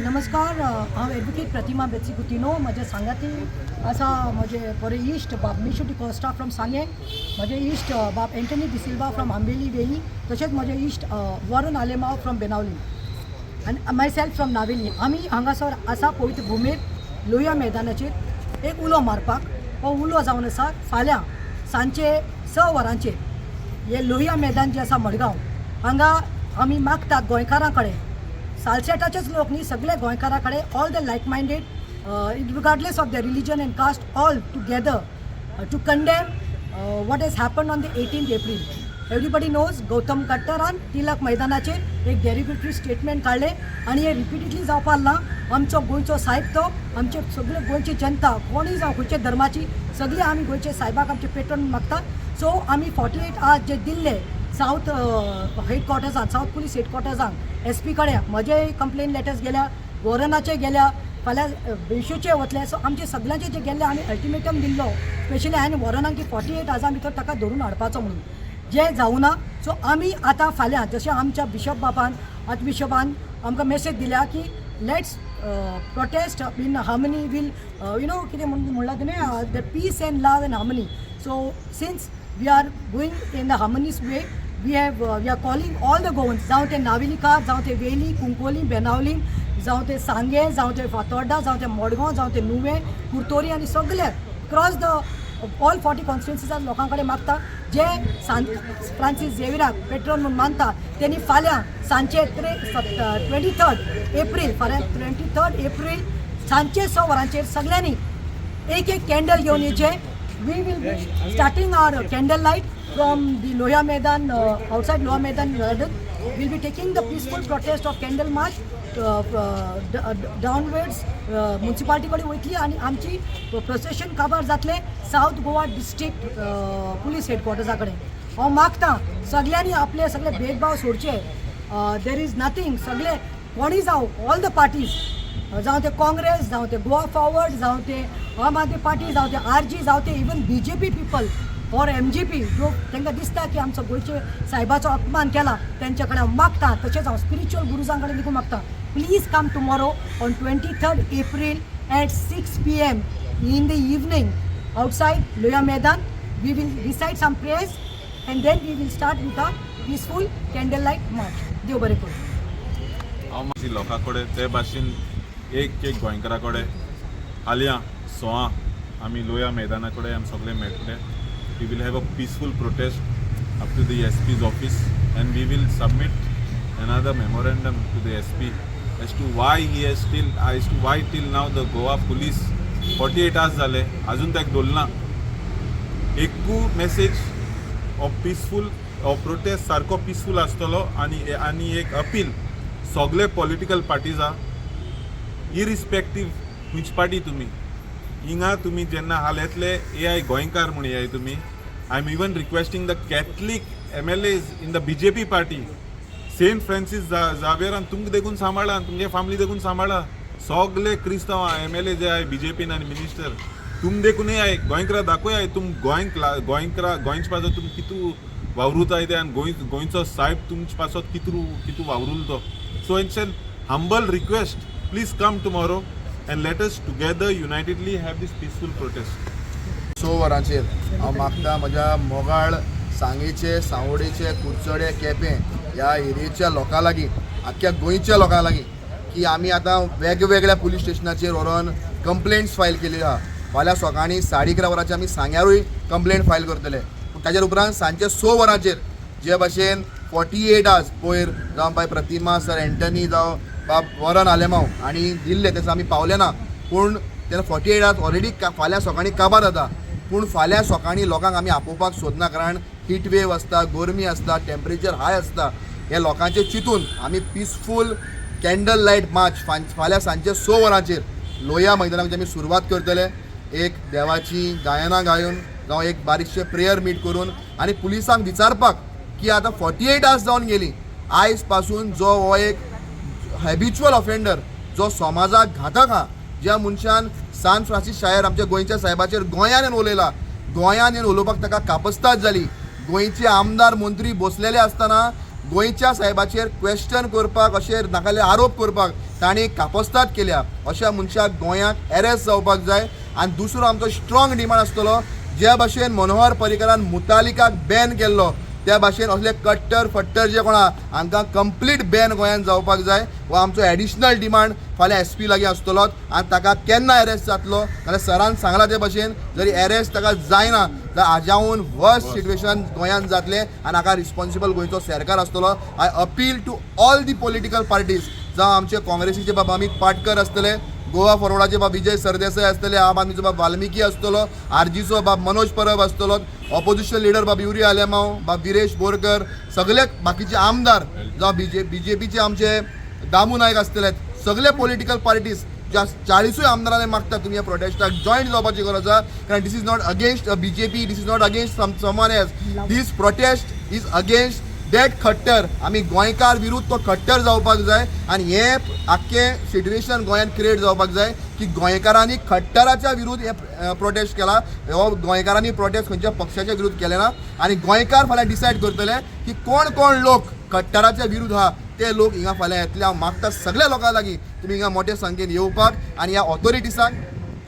नमस्कार हांव एडवोकेट प्रतिमा बेत्सिकुतिनो म्हजे सांगाती आसा म्हजे बरे इश्ट बाब मिशू डिकोस्टा फ्रॉम सांगे, म्हजे इश्ट बाब एंटनी डिसिल्वा फ्रॉम आंबेली वेली, तशेंच म्हजे इश्ट वरुण आलेमाव फ्रॉम बेनावली आनी माय सेल्फ फ्रॉम नावेली. आमी हांगासर आसा पवित्र भुमीर लोहिया मैदानाचेर एक उलो मारपाक. हो उलो जावन आसा फाल्यां सांजचे 6 वरांचेर हे लोहिया मैदान जे आसा मडगांव हांगा आमी मागतात गोंयकारां कडेन, सालसेटाचेच लोक न्ही, सगळे गोंयकारां कडेन all the like minded regardless of the religion and caste all together to condemn what has happen on the 18th April. Everybody knows Gautam खट्टरान तिलक मैदानाचेर एक डेरिगेटरी स्टेटमेंट काढले आणि हे रिपिटेडली जावपाक ना. आमचो गोंयचो साहेब तो आमचे सगळे गोंयची जनता कोणीय जावं खंयचे धर्माची सगळी आमी गोंयचे साहेबाक आमचे पेटोवन मागता. सो आमी 48 आवर्स जे दिल्ले साऊथ हेडक्वॉर्टर्सान, साऊथ पुलीस हेडक्वॉर्टर्सान SP कडेन म्हजे कंप्लेन लेटर्स गेल्या, वॉरनाचे गेल्या, फाल्यां बेशूचे वतले. सो आमचे सगळ्यांचे जे गेल्ले आमी अल्टिमेटम दिल्लो, स्पेशली हांवें वॉरनाक की 48 आवर्सां भितर ताका धरून हाडपाचो म्हणून, जे जावना. सो आमी आतां फाल्यां जशें आमच्या बिशप बापान आर्च बिशपान आमकां मेसेज दिल्या की लेट्स प्रोटेस्ट इन हार्मनी वील कितें म्हणलां तेणें the peace and love and harmony. So since we are going in the harmonious way, we are calling all the Goans, जावं ते नावेलीकार, जावं ते वेली, कुंकोली, बेनावली, जावं ते सांगे, जावं ते फातोर्डा, जावं ते मडगांव, जावं ते नुवे, कुर्तोरी आनी सगळे क्रॉस द ऑल 40 कॉन्स्टिट्युन्सीज लोकां कडेन मागता जे सांत फ्रांसीस झेवियराक पेट्रोन म्हणून मानता. त्यांनी फाल्यां सांजचे 23rd एप्रील, फाल्यां 23rd एप्रील सांजचे 6 वरांचेर सगळ्यांनी एक कॅन्डल घेवन येवचे. We will be starting our candle light from the Lohiya Maidan, outside Lohiya Maidan garden. We'll be taking the peaceful protest of candle march downwards municipality कडे वयतली आणि आमची प्रोसेशन काबार जातले साऊथ गोवा डिस्ट्रिक्ट पुलीस हेडक्वॉर्टर्सा कडेन. हांव मागता सगळ्यांनी आपले सगळे भेदभाव सोडचे. देर इज नथींग, सगळे कोणी जावं ऑल द पार्टीज, जावं ते काँग्रेस, जावं ते गोवा फॉरवर्ड, जावं ते आम आदमी पार्टी, जावं ते RG, जावं ते इवन BJP पीपल और MGP जो तांकां दिसता की आमचो गोंयचे साहेबाचो अपमान केला, तेंच्या कडेन मागता. तशेंच हांव स्पिरिच्युअल गुरुजां कडेन देखून मागता, please come tomorrow on 23rd April at 6 PM in the evening outside Lohiya Maidan. We will recite some prayers and then we will start with a peaceful candlelight march. देव बरें करूं. हांव म्हाजी लोकां कडेन ते भाशेन एक गोंयकारा कडेन फाल्यां 6 आमी लोहिया मैदाना कडेन आमी सगळे मेळटले. We will have a peaceful protest up to the SP's office and we will submit another memorandum to the SP as to why till now the Goa police 48 hours झाले अजून तक दवरना. एकू message of peaceful of prostate सारको peaceful आसतलो आनी एक appeal सगळे political पार्टीजा irrespective खंयची पार्टी तुमी हिंगा तुमी जेन्ना हाल येतले AI गोंयकार म्हूण येय तुमी. I am even requesting the Catholic MLAs in the BJP party, saint Francis झावियरान तुमकां देखून सांबाळा, तुमगे फॅमिली देखून सांबाळा. सगळे क्रिस्तांव MLA जे आय BJPन आनी मिनिस्टर तुम देखून येय गोंयकारा दाखोय तुम गोंयच पासत तुम कितू वावरूताय ते आनी गोंयचो साहेब तुमचे पासत कितू वावरूल तो. So it's an humble request, please come tomorrow and let us together unitedly have this peaceful protest. 6 वरांचेर हांव मागता म्हज्या मोगाळ, सांगेचे, सावडेचे, कुडचडे, केपें ह्या एरियेच्या लोकां लागीं, आख्ख्या गोंयच्या लोकां लागीं की आमी आतां वेगवेगळ्या पुलीस स्टेशनाचेर व्हरोन कंप्लेंट्स फायल केली आहा. फाल्यां सकाळीं 11:30 वरांचेर आमी सांग्यारूय कंप्लेंट फायल करतले. पूण ताचे उपरांत सांजचे 6 वरांचेर जे भाशेन 48 आवर्स पयर जावं बाय प्रतिमा सर एंटनी जावं बाब वरण आलेमाव आणि दिल्ले तसं आमी पावले ना. पूण तेन्ना 48 आवर्स ऑलरेडी फाल्यां सकाळीं काबार जाता. पूण फाल्यां सकाळीं लोकांक आमी आपोवपाक सोदना, कारण हीट वेव आसता, गरमी आसता, टेम्परेचर हाय आसता. हे लोकांचे चिंतून आमी पीसफूल कॅन्डल लायट मार्च फाल्यां सांजचे 6 वरांचेर लोहिया मैदानाची आमी सुरवात करतले. एक देवाची गायनां गायून जावं एक बारीकशे प्रेयर मीट करून आनी पुलिसांक विचारपाक की आतां 48 आवर्स जावन गेली, आयज पासून जो हो एक हॅबिच्युअल ऑफेंडर जो समाजाक घातक हा, ज्या मनशान सांत फ्रांसीस शायर आमच्या गोंयच्या साहेबाचेर गोंयान येवन उलयला, गोंयान येवन उलोवपाक ताका कापस्ताद जाली. गोंयचे आमदार मंत्री बसलेले आसतना गोंयच्या साहेबाचेर क्वेश्चन करपाक, अशें नाकाले आरोप करपाक तांणी कापस्ताद केल्या अशा मनशाक गोंयांत अरेस्ट जावपाक जाय. आनी दुसरो आमचो स्ट्रॉंग डिमांड आसतलो, ज्या भाशेन मनोहर पर्रीकरान मुतालिकाक बॅन केल्लो त्या भाशेन असले कट्टर फट्टर जे कोण आहा हांकां कंप्लीट बॅन गोंयांत जावपाक जाय. हो आमचो एडिशनल डिमांड फाल्यां SP लागीं आसतलोच. आनी ताका केन्ना अरेस्ट जातलो जाल्यार सरान सांगला ते भाशेन जरी अरेस्ट ताका जायना जाल्यार हाज्याहून वर्स्ट सिट्युएशन गोंयांत जातलें आनी हाका रिस्पॉन्सिबल गोंयचो सरकार आसतलो. I appeal to all the political parties, जावं आमचे काँग्रेसीचे बाब अमित पाटकर आसतले, गोवा फॉरवर्डाचे बाब विजय सरदेसाय आसतले, आम आदमीचो बाब वाल्मिकी आसतलो, RGचो बाब मनोज परब आसतलो, ऑपोजिशन लिडर बाब युरी आलेमांव, बाब विरेश बोरकर, सगळे बाकीचे आमदार जावं BJPचे आमचे दामू नायक आसतले, सगळे पॉलिटिकल पार्टीज ज्या 40 आमदारांनी मागता तुम्ही या प्रोटेस्टाक जॉईन जावपाची गरज आसा. कारण this is not against BJP, this is not against someone else, this protest is against that Khattar. आमी गोंयकार विरुद्ध तो खट्टर जावपाक जाय आनी हे आख्खें सिट्युएशन गोंयांत क्रिएट जावपाक जाय की गोंयकारांनी खट्टराच्या विरुद्ध हे प्रोटेस्ट केला. हो गोंयकारांनी प्रोटेस्ट खंयच्या पक्षाच्या विरुद्ध केले ना आनी गोंयकार फाल्यां डिसायड करतले की कोण कोण लोक खट्टराच्या विरुद्ध आहा ते लोक हिंगा फाल्यां येतले. हांव मागता सगळ्या लोकां लागीं तुमी हिंगा मोठ्या संख्येन येवपाक आनी ह्या ऑथॉरिटीजांक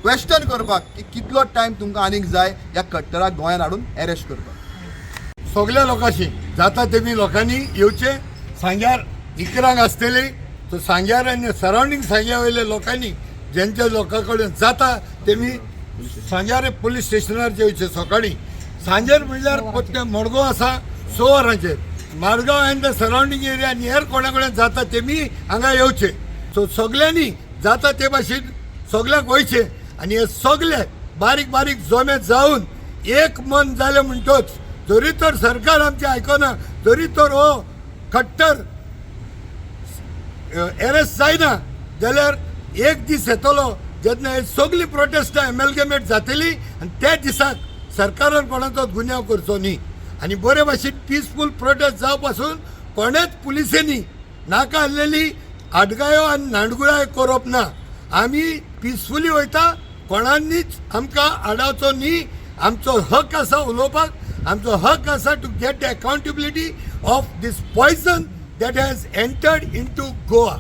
क्वेश्चन करपाक की कितलो टायम तुमकां आनीक जाय ह्या खट्टराक गोंयांत हाडून अरेस्ट करपाक. सगळ्या लोकांशी जाता तेमी लोकांनी येवचे. सांग्यार इकरांक आसतले तो सांग्यार आनी सरावंडींग सांग्या वयले लोकांनी ज्यांच्या लोकां कडेन जाता तेमी सांग्यार पुलीस स्टेशनार येवचे सकाळीं. सांजेर म्हणल्यार पत्ते मडगांव आसा 6 वरांचेर, Margao end the surrounding area near कोणा कडेन जाता तेमी हांगा येवचे. सो सगळ्यांनी जाता ते भाशेन सगळ्याक वयचे आनी हे सगळे बारीक बारीक जोमे जावन एक मन जाले म्हणटोच जरी तर सरकार आमचे आयकना, जरी तर हो खट्टर अरेस्ट जायना जाल्यार एक दीस येतलो जेन्ना हे सगळी प्रोटेस्टां एमॅलगेमेट जातली आनी त्या दिसाक सरकारान कोणाचोच गुन्यांव करचो न्ही. आनी बरे भाशेन पिसफूल प्रोटेस्ट जावं पासून कोणेच पुलिसेनी नाका आसलेली आडगायो आनी नांडगुळाय करप ना. आमी पिसफुली वयता, कोणांनीच आमकां आडावचो न्ही. आमचो हक आसा उलोवपाक, आमचो हक आसा to get the accountability of this poison that has entered in to Goa.